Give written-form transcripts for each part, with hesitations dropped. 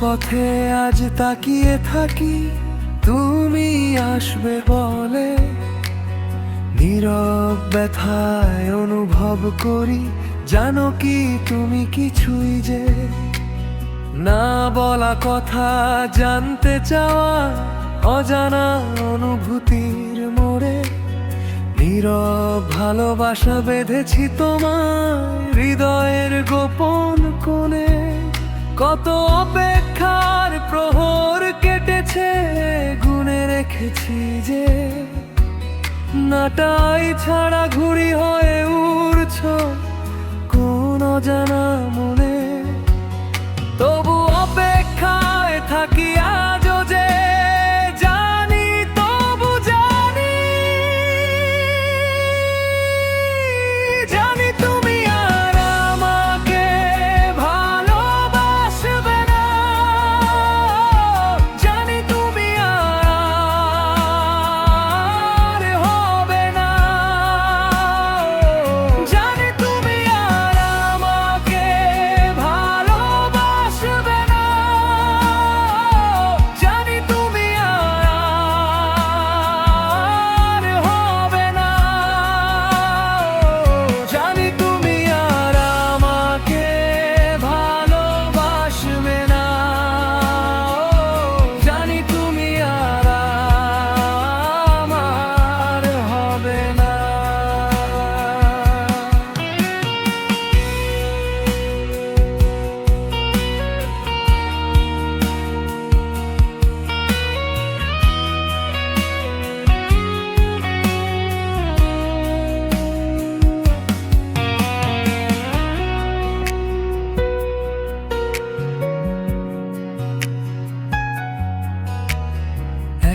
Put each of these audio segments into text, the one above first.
পথে আজ তাকিয়ে থাকি, তুমি আসবে বলে। নীরব ব্যথায় অনুভব করি, জানো কি তুমি কিছুই যে না বলা কথা জানতে চাওয়া, অজানা অনুভূতির মোড়ে নীরব ভালোবাসা বেঁধেছি তোমায় হৃদয়ের গোপন কোণে। কত অপেক্ষার প্রহর কেটেছে, গুনে রেখেছি যে নাটাই ছাড়া ঘুড়ি হয়ে উড়ছ কোন অজানা মনে। তবু অপেক্ষায় থাকি আজও যে জানি, তবু জানি, জানি তুমি আর আমাকে ভালোবাসবে না, জানি তুমি আর হবে না, জানি তুমি আর আমাকে ভালোবাসবে না, জানি তুমি আর হবে না, জানি তুমি আর আমাকে ভালোবাসবে না, জানি তুমি আর আমার হবে না।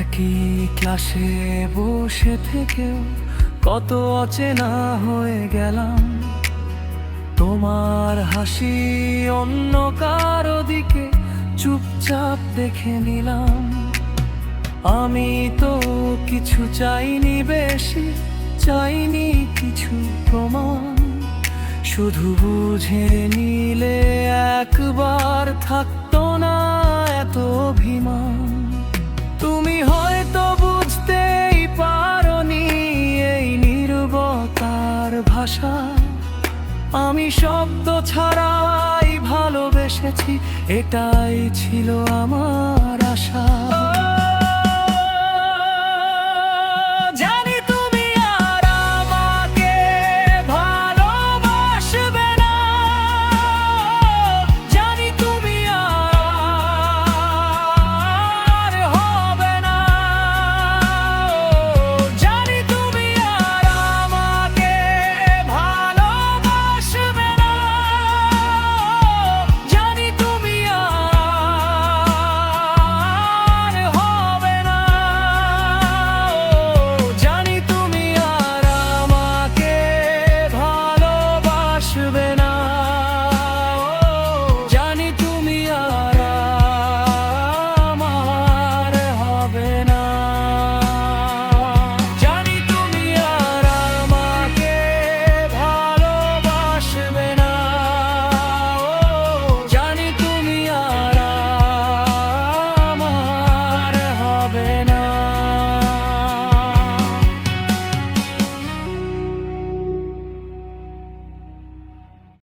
একই ক্লাসে বসে থেকেও কত অচেনা হয়ে গেলাম, তোমার হাসি অন্য কারো দিকে চুপচাপ দেখে নিলাম। আমি তো কিছু চাইনি বেশি, চাইনি কিছু প্রমাণ, শুধু বুঝে নিলে একবার থাকতো না এত অভিমান। তুমি হয়তো বুঝতেই পারোনি এই নীরবতার ভাষা, আমি শব্দ ছাড়াই ভালোবেসেছি, এটাই ছিল আমার আশা।